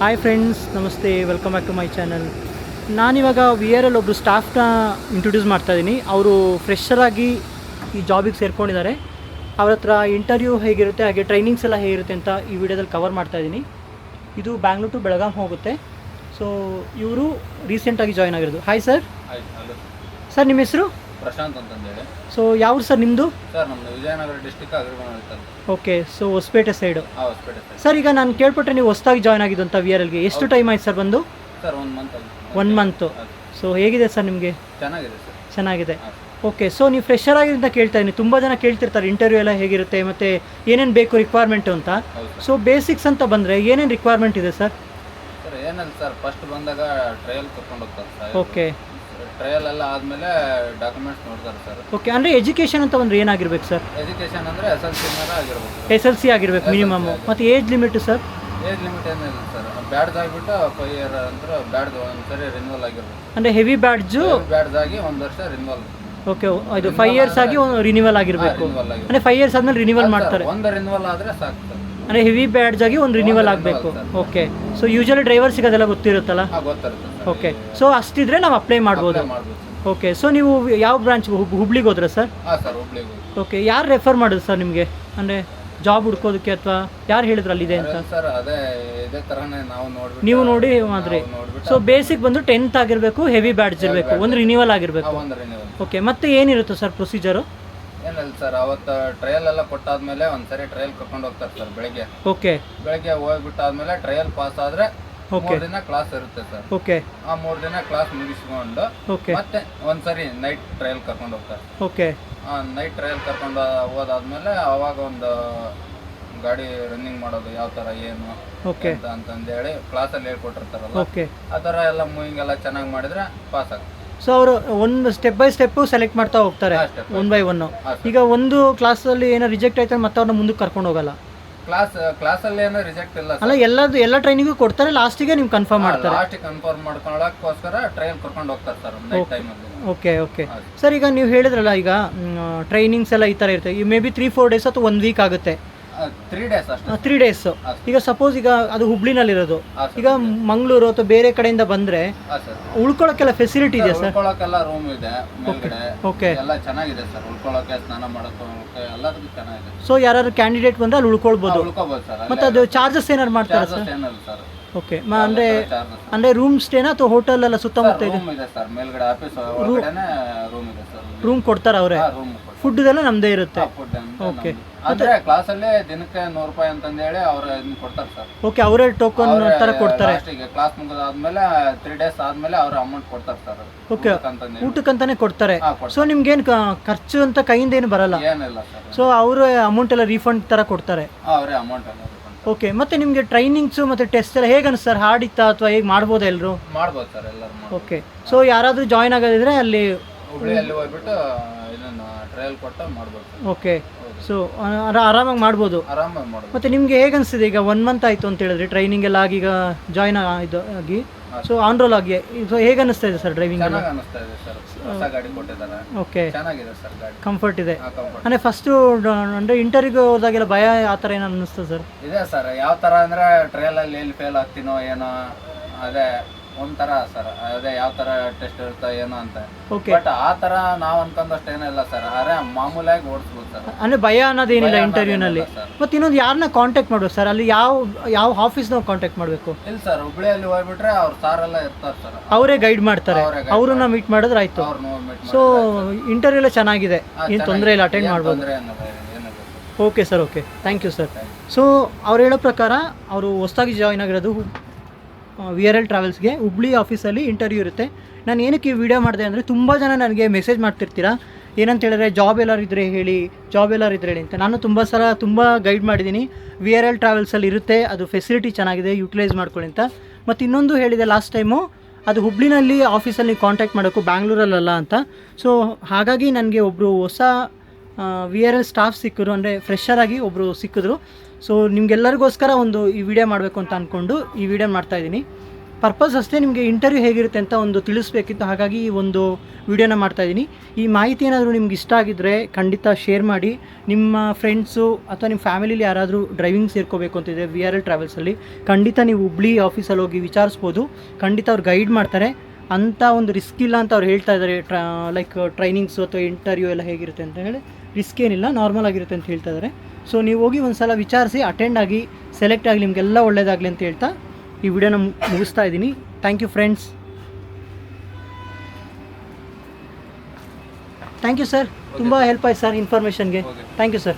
Hi friends, ನಮಸ್ತೆ, welcome back to my channel. ನಾನಿವಾಗ V R L ಒಬ್ಬರು ಸ್ಟಾಫ್ನ ಇಂಟ್ರೊಡ್ಯೂಸ್ ಮಾಡ್ತಾಯಿದ್ದೀನಿ. ಅವರು ಫ್ರೆಷರಾಗಿ ಈ ಜಾಬಿಗೆ ಸೇರ್ಕೊಂಡಿದ್ದಾರೆ. ಅವ್ರ ಹತ್ರ ಇಂಟರ್ವ್ಯೂ ಹೇಗಿರುತ್ತೆ, ಹಾಗೆ ಟ್ರೈನಿಂಗ್ಸ್ ಎಲ್ಲ ಹೇಗಿರುತ್ತೆ ಅಂತ ಈ ವಿಡಿಯೋದಲ್ಲಿ ಕವರ್ ಮಾಡ್ತಾಯಿದ್ದೀನಿ. ಇದು ಬ್ಯಾಂಗ್ಳೂರ್ ಟು ಬೆಳಗಾಂ ಹೋಗುತ್ತೆ. ಸೊ ಇವರು ರೀಸೆಂಟಾಗಿ ಜಾಯ್ನ್ ಆಗಿರೋದು. Hi sir. ಸರ್, ನಿಮ್ಮ ಹೆಸರು? ಪ್ರಶಾಂತ್ ಅಂತಂದೇಳಿ. ಸೊ ಯಾವ ಸರ್ ನಿಮ್ಮದು? ಸರ್ ನಮ್ಮದು Vijayanagara district agriculture. Okay, so Hosapete side. Hosapete side. Sir, ಈಗ ನಾನು ಕೇಳ್ಪಟ್ಟರೆ ನೀವು ಹೊಸದಾಗಿ ಜಾಯ್ನ್ ಆಗಿದ್ದು ಅಂತ ವಿ ಆರ್ ಎಲ್ಗೆ. ಎಷ್ಟು ಟೈಮ್ ಆಯ್ತು ಸರ್ ಬಂದು? Sir 1 month. 1 ಮಂತು. ಸೊ ಹೇಗಿದೆ ಸರ್ ನಿಮಗೆ? ಚೆನ್ನಾಗಿದೆ ಸರ್. ಚೆನ್ನಾಗಿದೆ. ಓಕೆ, ಸೊ ನೀವು ಫ್ರೆಷರ್ ಆಗಿರೋದ್ರಿಂದ ಕೇಳ್ತಾ ಇದ್ದೀನಿ. ತುಂಬ ಜನ ಕೇಳ್ತಿರ್ತಾರೆ ಇಂಟರ್ವ್ಯೂ ಎಲ್ಲ ಹೇಗಿರುತ್ತೆ ಮತ್ತು ಏನೇನು ಬೇಕು ರಿಕ್ವೈರ್ಮೆಂಟು ಅಂತ. ಸೊ ಬೇಸಿಕ್ಸ್ ಅಂತ ಬಂದರೆ ಏನೇನು ರಿಕ್ವೈರ್ಮೆಂಟ್ ಇದೆ ಸರ್? ಸರ್ ಏನಲ್ಲ ಸರ್, ಫಸ್ಟ್ ಬಂದಾಗ ಟ್ರಯಲ್ ಕರ್ಕೊಂಡು ಹೋಗ್ತಾರೆ ಸರ್. ಓಕೆ, ಟ್ರಯಲ್ ಎಲ್ಲ ಆದಮೇಲೆ ಡಾಕ್ಯುಮೆಂಟ್ಸ್ ನೋಡ್ತಾರೆ ಸರ್. ಓಕೆ, ಅಂದರೆ ಎಜುಕೇಷನ್ ಅಂತ ಬಂದರೆ ಏನಾಗಿರ್ಬೇಕು ಸರ್? ಎಜುಕೇಷನ್ ಅಂದರೆ SLC ಆಗಿರ್ಬೇಕು. SLC ಆಗಿರ್ಬೇಕು ಮಿನಿಮಮ್ಮು. ಮತ್ತು age limit sir? Age limit ಏನಿಲ್ಲ ಸರ್. ಬ್ಯಾಡ್ಜ್ ಆಗಿಬಿಟ್ಟು 5 ಇಯರ್ ಅಂದ್ರೆ ಬ್ಯಾಡ್ಜ್ ಒಂದ್ಸರಿ ರಿನ್ಯೂವಲ್ ಆಗಿರ್ಬೇಕು. ಅಂದರೆ ಹೆವಿ ಬ್ಯಾಡ್ಜು ಬ್ಯಾಡ್ಜ್ ಆಗಿ 1 ವರ್ಷ ರಿನ್ಯೂವಲ್. ಓಕೆ, ಇದು 5 ಇಯರ್ಸ್ ಆಗಿ ಒಂದು ರಿನ್ಯೂವಲ್ ಆಗಿರಬೇಕು. ಅಂದರೆ 5 ಇಯರ್ಸ್ ಆದಮೇಲೆ ರಿನ್ಯೂವಲ್ ಮಾಡ್ತಾರೆ. ಒಂದು ರಿನ್ಯೂವಲ್ ಆದರೆ ಸಾಕು ಸರ್. ಅಂದರೆ ಹೆವಿ ಬ್ಯಾಡ್ಜ್ ಆಗಿ ಒಂದು ರಿನ್ಯೂವಲ್ ಆಗಬೇಕು. ಓಕೆ, ಸೊ ಯೂಶಲಿ ಡ್ರೈವರ್ಸಿಗೆ ಅದೆಲ್ಲ ಗೊತ್ತಿರುತ್ತಲ್ಲ? ಗೊತ್ತಿರುತ್ತೆ. ಓಕೆ, ಸೊ ಅಷ್ಟಿದ್ರೆ ನಾವು ಅಪ್ಲೈ ಮಾಡ್ಬೋದು. ಓಕೆ, ಸೊ ನೀವು ಯಾವ ಬ್ರಾಂಚ್ ಹುಬ್ಳಿಗೆ ಹೋದ್ರಾ ಸರ್? ಹಾಂ ಸರ್, ಹುಬ್ಳಿಗೆ. ಓಕೆ, ಯಾರು ರೆಫರ್ ಮಾಡೋದು ಸರ್ ನಿಮಗೆ? ಅಂದರೆ ಜಾಬ್ ಹುಡ್ಕೋದಕ್ಕೆ ಅಥವಾ ಯಾರು ಹೇಳಿದ್ರು ಅಲ್ಲಿದೆ ಅಂತ? ಸರ್ ಅದೇ ಇದೇ ಥರನೇ ನಾವು ನೋಡ್ಬಿಟ್ಟು ನೀವು ನೋಡಿ ಮಾಡಿರಿ. ಸೊ ಬೇಸಿಕ್ ಬಂದು 10th ಆಗಿರಬೇಕು, ಹೆವಿ ಬ್ಯಾಡ್ಜ್ ಇರಬೇಕು, ಒಂದು ರಿನ್ಯೂವಲ್ ಆಗಿರಬೇಕು. ಒಂದು ರಿನ್ಯೂವಲ್. ಓಕೆ, ಮತ್ತೆ ಏನಿರುತ್ತೆ ಸರ್ ಪ್ರೊಸೀಜರು? ಏನಿಲ್ಲ ಸರ್, ಅವತ್ತು ಟ್ರಯಲ್ ಎಲ್ಲ ಕೊಟ್ಟಾದ್ಮೇಲೆ ಒಂದ್ಸರಿ ಟ್ರಯಲ್ ಕರ್ಕೊಂಡು ಹೋಗ್ತಾರೆ ಸರ್ ಬೆಳಿಗ್ಗೆ. ಓಕೆ, ಬೆಳಿಗ್ಗೆ ಹೋಗ್ಬಿಟ್ಟಾದ್ಮೇಲೆ ಟ್ರಯಲ್ ಪಾಸ್ ಆದರೆ 3 ದಿನ ಕ್ಲಾಸ್ ಇರುತ್ತೆ ಸರ್. ಓಕೆ, ಆ 3 ದಿನ ಕ್ಲಾಸ್ ಮುಗಿಸ್ಕೊಂಡು ಓಕೆ, ಮತ್ತೆ ಒಂದ್ಸರಿ ನೈಟ್ ಟ್ರಯಲ್ ಕರ್ಕೊಂಡು ಹೋಗ್ತಾರೆ. ಓಕೆ, ನೈಟ್ ಟ್ರಯಲ್ ಕರ್ಕೊಂಡು ಹೋದಾದ್ಮೇಲೆ ಅವಾಗ ಒಂದು ಗಾಡಿ ರನ್ನಿಂಗ್ ಮಾಡೋದು ಯಾವ ಥರ ಏನು ಓಕೆ ಅಂತಂದೇಳಿ ಕ್ಲಾಸಲ್ಲಿ ಹೇಳ್ಕೊಟ್ಟಿರ್ತಾರಲ್ಲ, ಓಕೆ, ಆ ಥರ ಎಲ್ಲ ಮೂವಿಂಗ್ ಎಲ್ಲ ಚೆನ್ನಾಗಿ ಮಾಡಿದ್ರೆ ಪಾಸ್ ಆಗ್ತದೆ. ಸೊ ಅವರು ಒಂದು ಸ್ಟೆಪ್ ಬೈ ಸ್ಟೆಪ್ಪು ಸೆಲೆಕ್ಟ್ ಮಾಡ್ತಾ ಹೋಗ್ತಾರೆ, 1 by 1. ಈಗ ಒಂದು ಕ್ಲಾಸಲ್ಲಿ ಏನೋ ರಿಜೆಕ್ಟ್ ಆಯ್ತಾರೆ ಮತ್ತೆ ಅವ್ರನ್ನ ಮುಂದಕ್ಕೆ ಕರ್ಕೊಂಡು ಹೋಗಲ್ಲ? ಕ್ಲಾಸಲ್ಲಿ ಏನೋ ರಿಜೆಕ್ಟ್ ಇಲ್ಲ ಅಲ್ಲ, ಎಲ್ಲ ಟ್ರೈನಿಂಗು ಕೊಡ್ತಾರೆ, ಲಾಸ್ಟಿಗೆ ನೀವು ಕನ್ಫರ್ಮ್ ಮಾಡ್ತಾರೆ. ಲಾಸ್ಟಿಗೆ ಕನ್ಫರ್ಮ್ ಮಾಡ್ಕೊಳ್ಳೋಕ್ಕೋಸ್ಕರ ಟ್ರಯಲ್ ಕರ್ಕೊಂಡು ಹೋಗ್ತಾರೆ ಸರ್ ನೈಟ್ ಟೈಮಲ್ಲಿ. Okay, okay sir. ಈಗ ನೀವು ಹೇಳಿದ್ರಲ್ಲ, ಈಗ ಟ್ರೈನಿಂಗ್ಸ್ ಎಲ್ಲ ಈ ಥರ ಇರುತ್ತೆ. ಈ ಮೇ ಬಿ 3-4 ಡೇಸ್ ಅಥವಾ 1 ವೀಕ್ ಆಗುತ್ತೆ. 3 ಡೇಸ್ ಅಷ್ಟೇ. 3 ಡೇಸ್. ಈಗ ಸಪೋಸ್ ಈಗ ಅದು ಹುಬ್ಳಿನಲ್ಲಿರೋದು, ಈಗ ಮಂಗಳೂರು ಅಥವಾ ಬೇರೆ ಕಡೆಯಿಂದ ಬಂದರೆ ಉಳ್ಕೊಳ್ಳೋಕ್ಕೆಲ್ಲ ಫೆಸಿಲಿಟಿ ಇದೆ ಸರ್? ಉಳ್ಕೊಳ್ಳೋಕ್ಕೆಲ್ಲ ರೂಮ್ ಇದೆ ಮೇಲ್ಗಡೆ. ಓಕೆ, ಎಲ್ಲ ಚೆನ್ನಾಗಿದೆ ಸರ್. ಉಳ್ಕೊಳ್ಳೋಕೆ, ಸ್ನಾನ ಮಾಡೋಕೆ ಎಲ್ಲದಕ್ಕೂ ಚೆನ್ನಾಗಿದೆ. ಸೊ ಯಾರು ಕ್ಯಾಂಡಿಡೇಟ್ ಬಂದರೆ ಅಲ್ಲಿ ಉಳ್ಕೊಳ್ಬೋದು ಸರ್. ಮತ್ತು ಅದು ಚಾರ್ಜಸ್ ಏನಾರು ಮಾಡ್ತಾರೆ ಸರ್? ಏನಲ್ಲ ಸರ್. ಓಕೆ, ಅಂದರೆ ರೂಮ್ ಸ್ಟೇನಾ ಅಥವಾ ಹೋಟೆಲ್ ಎಲ್ಲ ಸುತ್ತಮುತ್ತ ಇದೆ? ರೂಮ್ ಇದೆ ಸರ್, ಮೇಲ್ಗಡೆ ಆಫೀಸ್ ಒಳಗಡೆನೇ ರೂಮ್ ಇದೆ ಸರ್. ರೂಮ್ ಕೊಡ್ತಾರೆ ಅವರೇ? ರೂಮ್. ಫುಡ್ ಇದೆಲ್ಲ ನಮ್ಮದೇ ಇರುತ್ತೆ? ಓಕೆ. ಅಂದ್ರೆ ಕ್ಲಾಸಲ್ಲಿ ದಿನಕ್ಕೆ 100 ರೂಪಾಯಿ ಅಂತಂದೇಳಿ ಅವ್ರು ಇದನ್ನ ಕೊಡ್ತಾರೆ ಸರ್. ಓಕೆ, ಅವರೇ ಟೋಕನ್ ಥರ ಕೊಡ್ತಾರೆ? ಕ್ಲಾಸ್ ಮುಗಿದಾದ್ಮೇಲೆ 3 ಡೇಸ್ ಆದ್ಮೇಲೆ ಅವ್ರು ಅಮೌಂಟ್ ಕೊಡ್ತಾರೆ ಸರ್. ಓಕೆ, ಊಟಕ್ಕಂತಾನೆ ಕೊಡ್ತಾರೆ. ಸೊ ನಿಮ್ಗೇನು ಖರ್ಚು ಅಂತ ಕೈಯಿಂದ ಏನು ಬರಲ್ಲ? ಏನಿಲ್ಲ ಸರ್. ಸೊ ಅವರು ಅಮೌಂಟ್ ಎಲ್ಲ ರೀಫಂಡ್ ಥರ ಕೊಡ್ತಾರೆ? ಅವರೇ ಅಮೌಂಟ್ ಎಲ್ಲ. ಓಕೆ, ಮತ್ತೆ ನಿಮಗೆ ಟ್ರೈನಿಂಗ್ಸು ಮತ್ತು ಟೆಸ್ಟ್ ಎಲ್ಲ ಹೇಗೆ ಅನಿಸ್ತು ಸರ್? ಹಾಡಿತ್ತಾ ಅಥವಾ ಹೇಗೆ ಮಾಡ್ಬೋದಾ ಎಲ್ಲರೂ? ಮಾಡ್ಬೋದು ಸರ್, ಎಲ್ಲರೂ. ಓಕೆ, ಸೊ ಯಾರಾದರೂ ಜಾಯ್ನ್ ಆಗೋದಿದ್ರೆ ಅಲ್ಲಿ ಹುಬ್ಳಿಯಲ್ಲಿ ಹೋಗ್ಬಿಟ್ಟು ಇದನ್ನು ಟ್ರಯಲ್ ಕೊಟ್ಟು ಮಾಡ್ಬೋದು. ಓಕೆ, ಸೊ ಆರಾಮಾಗಿ ಮಾಡ್ಬೋದು? ಆರಾಮಾಗಿ ಮಾಡ್ಬೋದು. ಮತ್ತು ನಿಮಗೆ ಹೇಗೆ ಅನಿಸ್ತಿದೆ? ಈಗ 1 ಮಂತ್ ಆಯಿತು ಅಂತ ಹೇಳಿದ್ರೆ ಟ್ರೈನಿಂಗ್ ಎಲ್ಲ ಆಗಿ ಈಗ ಜಾಯ್ನ್ ಆಗಿ ಸೊ ಆನ್ ರೋಲ್ ಆಗಿ ಸೊ ಹೇಗೆ ಅನಿಸ್ತಾ ಇದೆ ಸರ್ ಡ್ರೈವಿಂಗ್? ಚೆನ್ನಾಗಿ ಅನಿಸ್ತಾ ಇದೆ ಸರ್. ಹೊಸ ಗಾಡಿ ಕೊಟ್ಟಿದ್ದಾರೆ. ಓಕೆ, ಚೆನ್ನಾಗಿದೆ ಸರ್ ಗಾಡಿ. ಕಂಫರ್ಟ್ ಇದೆ. ಅಂದರೆ ಫಸ್ಟು ಅಂದರೆ ಇಂಟರ್ವ್ಯೂಗೆ ಹೋದಾಗೆಲ್ಲ ಭಯ ಆ ಥರ ಏನು ಅನ್ನಿಸ್ತು ಸರ್? ಇದೆ ಸರ್. ಯಾವ ಥರ ಅಂದರೆ ಟ್ರಯಲಲ್ಲಿ ಎಲ್ಲಿ ಫೇಲ್ ಆಗ್ತೀನೋ ಏನೋ, ಅದೇ ಒಂಥರ ಸರ್. ಅದೇ ಯಾವ ಥರ ಟೆಸ್ಟ್ ಇರುತ್ತೋ ಏನೋ ಅಂತ. ಓಕೆ, ಬಟ್ ಆ ಥರ ನಾವು ಅನ್ಕೊಂಡಷ್ಟು ಏನಿಲ್ಲ ಸರ್. ಅರೆ ಮಾಮೂಲಾಗಿ ಓಡಿಸ್ಬೋದು ಸರ್. ಅಂದರೆ ಭಯ ಅನ್ನೋದೇನಿಲ್ಲ ಇಂಟರ್ವ್ಯೂನಲ್ಲಿ. ಮತ್ತು ಇನ್ನೊಂದು ಯಾರನ್ನ ಕಾಂಟ್ಯಾಕ್ಟ್ ಮಾಡ್ಬೇಕು ಸರ್? ಅಲ್ಲಿ ಯಾವ ಆಫೀಸ್ನಾಗ ಕಾಂಟ್ಯಾಕ್ಟ್ ಮಾಡಬೇಕು? ಇಲ್ಲ ಸರ್, ಹುಬ್ಳಿಯಲ್ಲಿ ಹೋಗ್ಬಿಟ್ರೆ ಅವ್ರ ಸಾರ್ ಎಲ್ಲ ಇರ್ತಾರೆ ಸರ್. ಅವರೇ ಗೈಡ್ ಮಾಡ್ತಾರೆ, ಅವ್ರನ್ನ ಮೀಟ್ ಮಾಡಿದ್ರೆ ಆಯಿತು. ಸೊ ಇಂಟರ್ವ್ಯೂ ಎಲ್ಲ ಚೆನ್ನಾಗಿದೆ, ಏನು ತೊಂದರೆ ಇಲ್ಲ, ಅಟೆಂಡ್ ಮಾಡ್ಬೋದು? Okay sir, okay, thank you sir. So ಅವ್ರು ಹೇಳೋ ಪ್ರಕಾರ ಅವರು ಹೊಸದಾಗಿ ಜಾಯ್ನ್ ಆಗಿರೋದು ವಿ ಆರ್ ಎಲ್ ಟ್ರಾವೆಲ್ಸ್ಗೆ ಹುಬ್ಳಿ ಆಫೀಸಲ್ಲಿ ಇಂಟರ್ವ್ಯೂ ಇರುತ್ತೆ. ನಾನು ಏನಕ್ಕೆ ಈ ವಿಡಿಯೋ ಮಾಡಿದೆ ಅಂದರೆ ತುಂಬ ಜನ ನನಗೆ ಮೆಸೇಜ್ ಮಾಡ್ತಿರ್ತೀರಾ, ಏನಂತ ಹೇಳಿದ್ರೆ ಜಾಬ್ ಎಲ್ಲರೂ ಇದ್ದರೆ ಹೇಳಿ ಅಂತ. ನಾನು ತುಂಬ ಗೈಡ್ ಮಾಡಿದ್ದೀನಿ. ವಿ ಆರ್ ಎಲ್ ಟ್ರಾವೆಲ್ಸಲ್ಲಿ ಇರುತ್ತೆ, ಅದು ಫೆಸಿಲಿಟಿ ಚೆನ್ನಾಗಿದೆ, ಯೂಟಿಲೈಸ್ ಮಾಡ್ಕೊಳ್ಳಿ ಅಂತ. ಮತ್ತು ಇನ್ನೊಂದು ಹೇಳಿದೆ ಲಾಸ್ಟ್ ಟೈಮು, ಅದು ಹುಬ್ಳಿನಲ್ಲಿ ಆಫೀಸಲ್ಲಿ ಕಾಂಟ್ಯಾಕ್ಟ್ ಮಾಡೋಕ್ಕೂ, ಬ್ಯಾಂಗ್ಳೂರಲ್ಲ ಅಂತ. ಸೊ ಹಾಗಾಗಿ ನನಗೆ ಒಬ್ಬರು ಹೊಸ ವಿ ಆರ್ ಎಲ್ ಸ್ಟಾಫ್ ಸಿಕ್ಕಿದ್ರು, ಅಂದರೆ ಫ್ರೆಷರಾಗಿ ಒಬ್ಬರು ಸಿಕ್ಕಿದ್ರು. ಸೊ ನಿಮಗೆಲ್ಲರಿಗೋಸ್ಕರ ಈ ವಿಡಿಯೋ ಮಾಡಬೇಕು ಅಂತ ಅಂದ್ಕೊಂಡು ಈ ವಿಡಿಯೋ ಮಾಡ್ತಾಯಿದ್ದೀನಿ. ಪರ್ಪಸ್ ಅಷ್ಟೇ ನಿಮಗೆ ಇಂಟರ್ವ್ಯೂ ಹೇಗಿರುತ್ತೆ ಅಂತ ಒಂದು ತಿಳಿಸ್ಬೇಕಿತ್ತು, ಹಾಗಾಗಿ ಈ ಒಂದು ವಿಡಿಯೋನ ಮಾಡ್ತಾಯಿದ್ದೀನಿ. ಈ ಮಾಹಿತಿ ಏನಾದರೂ ನಿಮ್ಗೆ ಇಷ್ಟ ಆಗಿದ್ದರೆ ಖಂಡಿತ ಶೇರ್ ಮಾಡಿ. ನಿಮ್ಮ ಫ್ರೆಂಡ್ಸು ಅಥವಾ ನಿಮ್ಮ ಫ್ಯಾಮಿಲಿಲಿ ಯಾರಾದರೂ ಡ್ರೈವಿಂಗ್ ಸೇರ್ಕೋಬೇಕು ಅಂತಿದೆ VRL ಟ್ರಾವೆಲ್ಸಲ್ಲಿ, ಖಂಡಿತ ನೀವು ಹುಬ್ಳಿ ಆಫೀಸಲ್ಲಿ ಹೋಗಿ ವಿಚಾರಿಸ್ಬೋದು. ಖಂಡಿತ ಅವ್ರು ಗೈಡ್ ಮಾಡ್ತಾರೆ. ಅಂಥ ಒಂದು ರಿಸ್ಕ್ ಇಲ್ಲ ಅಂತ ಅವ್ರು ಹೇಳ್ತಾ ಇದ್ದಾರೆ. ಲೈಕ್ ಟ್ರೈನಿಂಗ್ಸು ಅಥವಾ ಇಂಟರ್ವ್ಯೂ ಎಲ್ಲ ಹೇಗಿರುತ್ತೆ ಅಂತ ಹೇಳಿ ರಿಸ್ಕ್ ಏನಿಲ್ಲ, ನಾರ್ಮಲ್ ಆಗಿರುತ್ತೆ ಅಂತ ಹೇಳ್ತಾ ಇದ್ದಾರೆ. ಸೊ ನೀವು ಹೋಗಿ ಒಂದು ಸಲ ವಿಚಾರಿಸಿ, ಅಟೆಂಡ್ ಆಗಿ, ಸೆಲೆಕ್ಟ್ ಆಗಿ, ನಿಮಗೆಲ್ಲ ಒಳ್ಳೆಯದಾಗಲಿ ಅಂತ ಹೇಳ್ತಾ ಈ ವಿಡಿಯೋನ ಮುಗಿಸ್ತಾ ಇದ್ದೀನಿ. Thank you friends. Thank you sir, ತುಂಬ ಹೆಲ್ಪ್ ಆಯ್ತು ಸರ್ ಇನ್ಫಾರ್ಮೇಷನ್ಗೆ. Thank you sir.